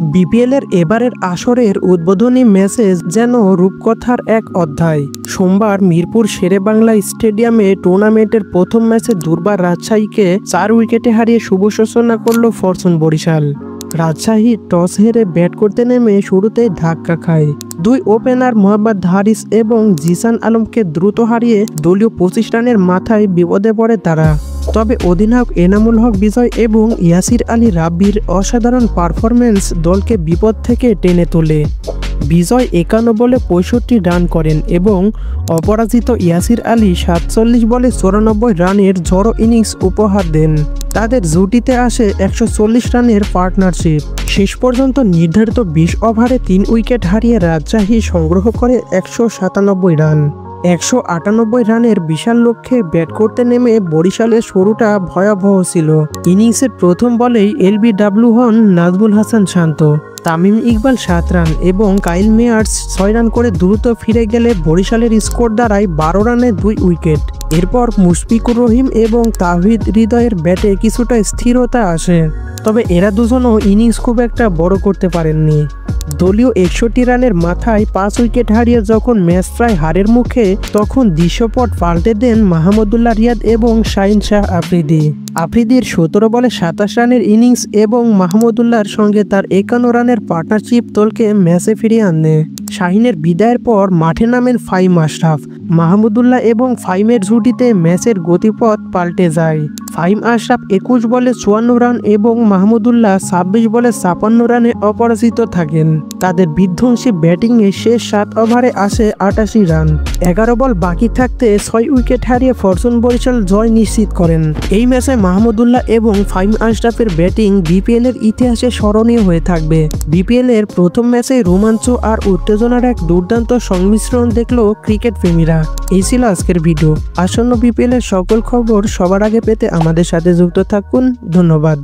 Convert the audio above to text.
BPL এর এবারের আসরের উদ্বোধনী ম্যাচে যেন রূপকথার এক অধ্যায়। সোমবার মিরপুর শেরেবাংলা স্টেডিয়ামে টুর্নামেন্টের প্রথম ম্যাচে দুর্বার রাজশাহীকে 4 উইকেটে হারিয়ে শুভ সূচনা করল ফরচুন বরিশাল। রাজশাহী টস হেরে ব্যাট করতে নেমে শুরুতেই ধাক্কা খায়। দুই ওপেনার মোহাম্মদ হারিস এবং জিসান আলমকে দ্রুত হারিয়ে দলীয় 25 রানের মাথায় বিপদে পড়ে তারা। তবে অধিনায়ক এনামুল হক বিজয় এবং ইয়াসির আলী রাব্বির অসাধারণ পারফরম্যান্স দলকে বিপদ থেকে টেনে তোলে। বিজয় 51 বলে 65 রান করেন এবং অপরাজিত ইয়াসির আলী 47 বলে 94 রানের ঝড়ো ইনিংস উপহার দেন। তাদের জুটিতে আসে 140 রানের পার্টনারশিপ। শেষ পর্যন্ত নির্ধারিত 20 ওভারে 3 উইকেট হারিয়ে রাজশাহী সংগ্রহ করে 197 রান। 198 রানের বিশাল লক্ষ্যে ব্যাট করতে নেমে বরিশালের শুরুটা ভয়াবহ ছিল। ইনিংসের প্রথম বলেই এলবিডব্লিউ হন নাজমুল হাসান শান্ত। তামিম ইকবাল 7 রান এবং কাইল মেয়ার্স 6 রান করে দ্রুত ফিরে গেলে বরিশালের স্কোর দাঁড়ায় 12 রানে 2 উইকেট। এরপর মুশফিকুর রহিম এবং তাওহিদ হৃদয়ের ব্যাটে কিছুটা স্থিরতা আসে, তবে এরা দুজনও ইনিংস খুব একটা বড় করতে পারেননি। দলীয় 61 রানের মাথায় 5 উইকেট হারিয়ে যখন ম্যাচ প্রায় হারের মুখে, তখন দৃশ্যপট পাল্টে দেন মাহমুদুল্লাহ রিয়াদ এবং শাহিন শাহ আফ্রিদি। আফ্রিদির 17 বলে 27 রানের ইনিংস এবং মাহমুদুল্লাহর সঙ্গে তার 51 রানের পার্টনারশিপ দলকে ম্যাচে ফিরিয়ে আনে। শাহিনের বিদায়ের পর মাঠে নামেন ফাহিম আশরাফ। মাহমুদুল্লাহ এবং ফাহিমের জুটিতে ম্যাচের গতিপথ পাল্টে যায়। ফাহিম আশরাফ 21 বলে 54 রান এবং মাহমুদুল্লাহ 26 বলে 56 রানে অপরাজিত থাকেন। তাদের বিধ্বংসী ব্যাটিংয়ে শেষ 7 ওভারে আসে 88 রান। 11 বল বাকি থাকতে 6 উইকেট হারিয়ে ফরচুন বরিশাল জয় নিশ্চিত করেন। এই ম্যাচে মাহমুদুল্লাহ এবং ফাহিম আশরাফের ব্যাটিং বিপিএল এর ইতিহাসে স্মরণীয় হয়ে থাকবে। বিপিএল এর প্রথম ম্যাচে রোমাঞ্চ আর উত্তেজনার এক দুর্দান্ত সংমিশ্রণ দেখলো ক্রিকেট প্রেমীরা। এই ছিল আজকের ভিডিও। আসন্ন বিপিএল এর সকল খবর সবার আগে পেতে আমাদের সাথে যুক্ত থাকুন। ধন্যবাদ।